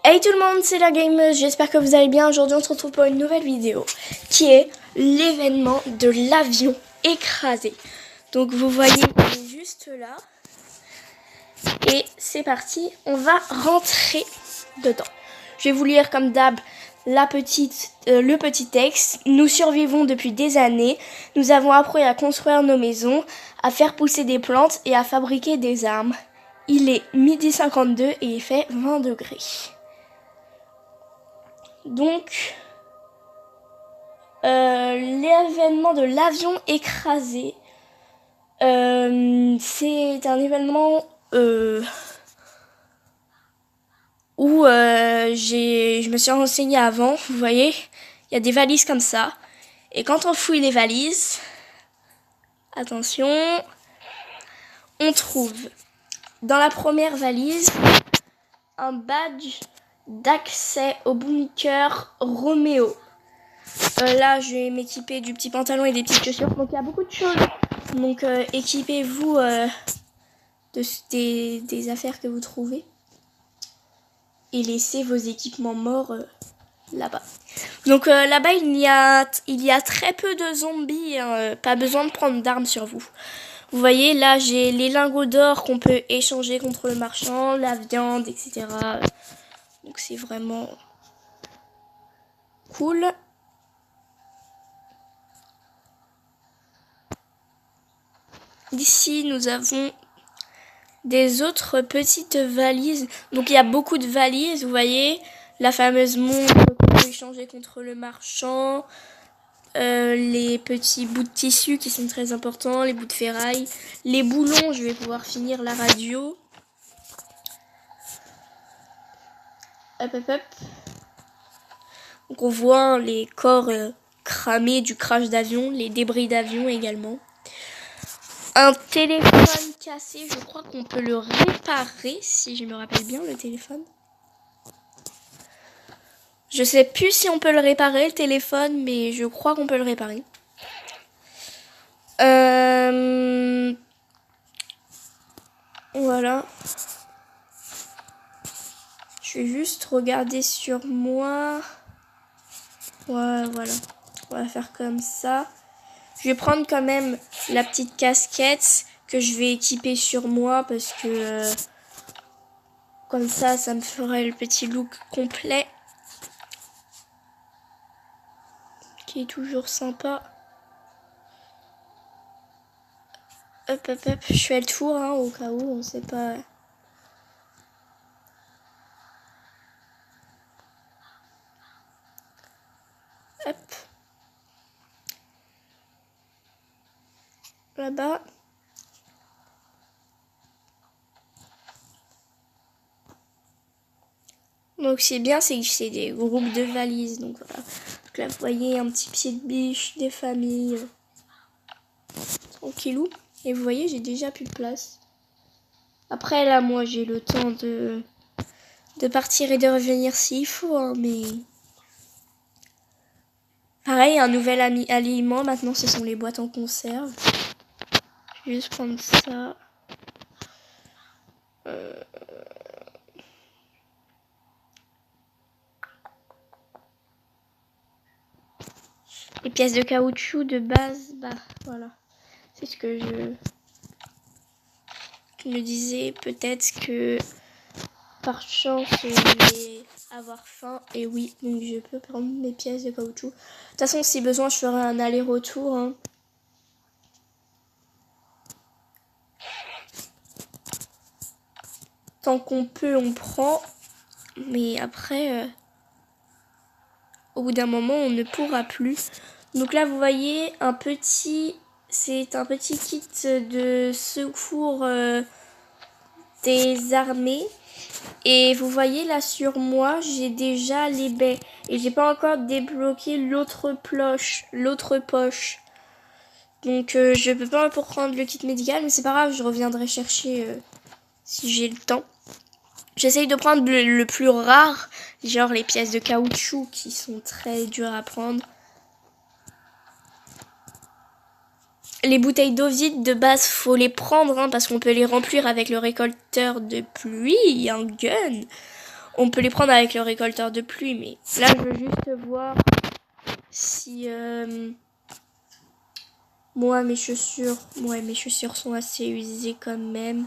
Hey tout le monde, c'est la gameuse, j'espère que vous allez bien. Aujourd'hui on se retrouve pour une nouvelle vidéo qui est l'événement de l'avion écrasé. Donc vous voyez, il est juste là. Et c'est parti, on va rentrer dedans. Je vais vous lire comme d'hab le petit texte. Nous survivons depuis des années. Nous avons appris à construire nos maisons, à faire pousser des plantes et à fabriquer des armes. Il est 12h52 et il fait 20 degrés. Donc, l'événement de l'avion écrasé, c'est un événement où je me suis renseignée avant. Vous voyez, il y a des valises comme ça. Et quand on fouille les valises, attention, on trouve dans la première valise un badge d'accès au bunker Roméo. Là, je vais m'équiper du petit pantalon et des petites chaussures. Donc, il y a beaucoup de choses. Donc, équipez-vous des affaires que vous trouvez. Et laissez vos équipements morts là-bas. Donc, là-bas, il y a très peu de zombies. Hein, pas besoin de prendre d'armes sur vous. Vous voyez, là, j'ai les lingots d'or qu'on peut échanger contre le marchand, la viande, etc. Donc, c'est vraiment cool. Ici, nous avons des autres petites valises. Donc, il y a beaucoup de valises, vous voyez. La fameuse montre qu'on peut échanger contre le marchand. Les petits bouts de tissu qui sont très importants. Les bouts de ferraille. Les boulons, je vais pouvoir finir la radio. Hop, hop, hop. Donc, on voit les corps cramés du crash d'avion. Les débris d'avion également. Un téléphone cassé, je crois qu'on peut le réparer, si je me rappelle bien, le téléphone. Je sais plus si on peut le réparer, le téléphone, mais je crois qu'on peut le réparer. Voilà. Je vais juste regarder sur moi. Ouais, voilà. On va faire comme ça. Je vais prendre quand même la petite casquette que je vais équiper sur moi parce que comme ça me ferait le petit look complet qui est toujours sympa. Hop, hop, hop. Je fais le tour hein, au cas où on sait pas. Hop. Là-bas. Donc c'est bien, c'est que c'est des groupes de valises. Donc voilà. Donc là vous voyez un petit pied de biche, des familles. Tranquillou. Et vous voyez j'ai déjà plus de place. Après là moi j'ai le temps de partir et de revenir s'il faut. Hein, mais pareil un nouvel aliment. Maintenant ce sont les boîtes en conserve. Je vais juste prendre ça. Les pièces de caoutchouc de base, bah voilà. C'est ce que je me disais. Peut-être que par chance je vais avoir faim. Et oui, donc je peux prendre mes pièces de caoutchouc. De toute façon, si besoin, je ferai un aller-retour. Hein. Tant qu'on peut, on prend. Mais après, au bout d'un moment, on ne pourra plus. Donc là, vous voyez, c'est un petit kit de secours des armées. Et vous voyez là sur moi, j'ai déjà les baies. Et j'ai pas encore débloqué l'autre poche. Donc je peux pas prendre le kit médical, mais c'est pas grave, je reviendrai chercher si j'ai le temps. J'essaye de prendre le plus rare, genre les pièces de caoutchouc qui sont très dures à prendre. Les bouteilles d'eau vide de base, faut les prendre hein, parce qu'on peut les remplir avec le récolteur de pluie, un gun. On peut les prendre avec le récolteur de pluie, mais là, je veux juste voir si... moi, mes chaussures sont assez usées quand même.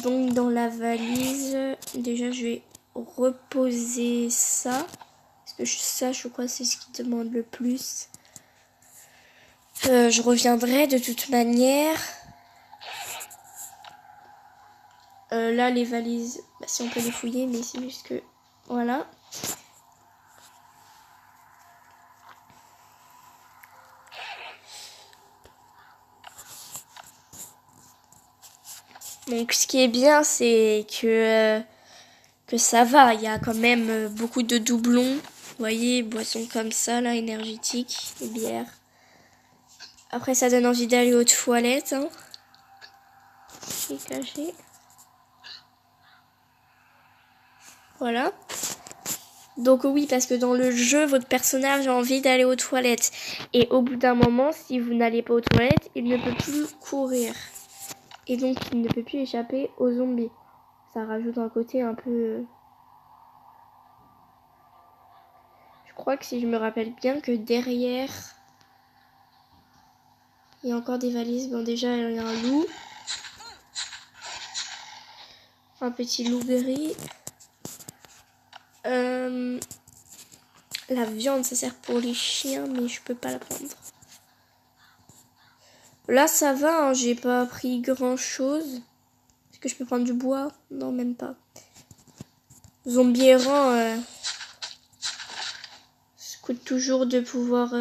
Donc, dans la valise, déjà, je vais reposer ça. Parce que ça, je crois, c'est ce qui demande le plus. Je reviendrai de toute manière. Là, les valises, bah, si on peut les fouiller, mais c'est juste que... Voilà. Donc, ce qui est bien, c'est que ça va. Il y a quand même beaucoup de doublons. Vous voyez, boissons comme ça, là, énergétiques, et bières. Après, ça donne envie d'aller aux toilettes. Hein. C'est caché. Voilà. Donc oui, parce que dans le jeu, votre personnage a envie d'aller aux toilettes. Et au bout d'un moment, si vous n'allez pas aux toilettes, il ne peut plus courir. Et donc, il ne peut plus échapper aux zombies. Ça rajoute un côté un peu... Je crois que si je me rappelle bien que derrière... Il y a encore des valises. Bon, déjà, il y a un loup. Un petit loup gris. La viande, ça sert pour les chiens, mais je peux pas la prendre. Là, ça va, hein, j'ai pas pris grand chose. Est-ce que je peux prendre du bois? Non, même pas. Zombie errant, ça coûte toujours de pouvoir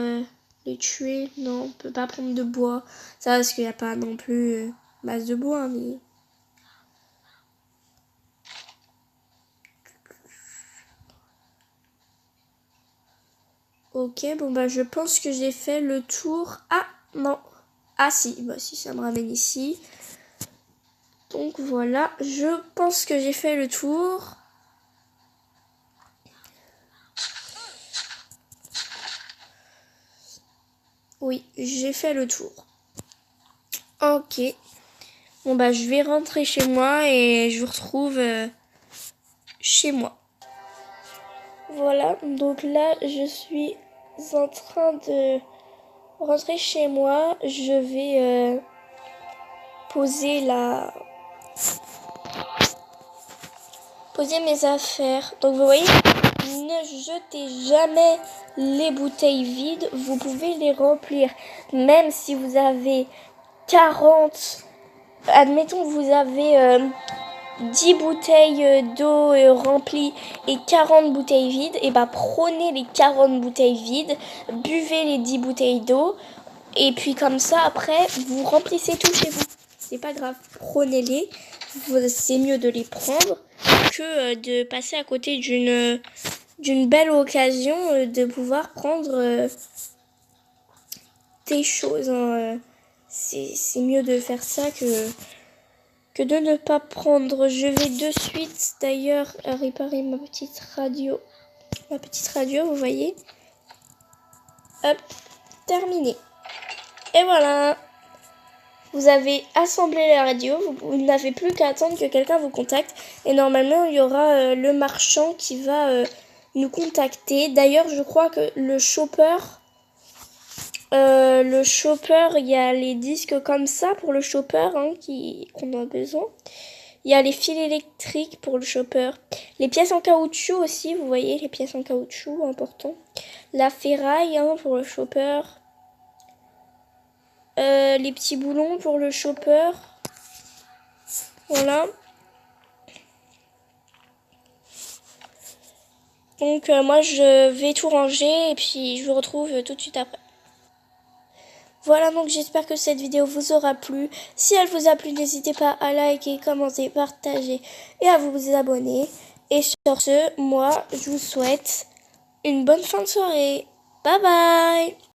les tuer. Non, on peut pas prendre de bois. Ça, parce qu'il n'y a pas non plus masse de bois, mais... Ok, bon bah je pense que j'ai fait le tour. Ah, non. Ah si, bah si, ça me ramène ici. Donc voilà, je pense que j'ai fait le tour. Oui, j'ai fait le tour. Ok. Bon bah je vais rentrer chez moi et je vous retrouve chez moi. Voilà, donc là je suis en train de rentrer chez moi. Je vais poser mes affaires. Donc vous voyez, ne jetez jamais les bouteilles vides. Vous pouvez les remplir. Même si vous avez 40... Admettons que vous avez 10 bouteilles d'eau remplies et 40 bouteilles vides. Et bah prenez les 40 bouteilles vides. Buvez les 10 bouteilles d'eau. Et puis comme ça, après, vous remplissez tout chez vous. C'est pas grave, prenez-les. C'est mieux de les prendre que de passer à côté d'une belle occasion de pouvoir prendre des choses. Hein. C'est mieux de faire ça que de ne pas prendre. Je vais de suite d'ailleurs réparer ma petite radio. Ma petite radio, vous voyez. Hop, terminé. Et voilà. Vous avez assemblé la radio, vous n'avez plus qu'à attendre que quelqu'un vous contacte. Et normalement, il y aura le marchand qui va nous contacter. D'ailleurs, je crois que le chopper, il y a les disques comme ça pour le chopper hein, qu'on a besoin. Il y a les fils électriques pour le chopper. Les pièces en caoutchouc aussi, vous voyez, les pièces en caoutchouc, important. La ferraille hein, pour le chopper. Les petits boulons pour le chopper. Voilà. Donc moi je vais tout ranger et puis je vous retrouve tout de suite après. Voilà, donc j'espère que cette vidéo vous aura plu. Si elle vous a plu, n'hésitez pas à liker, commenter, partager et à vous abonner. Et sur ce, moi je vous souhaite une bonne fin de soirée. Bye bye!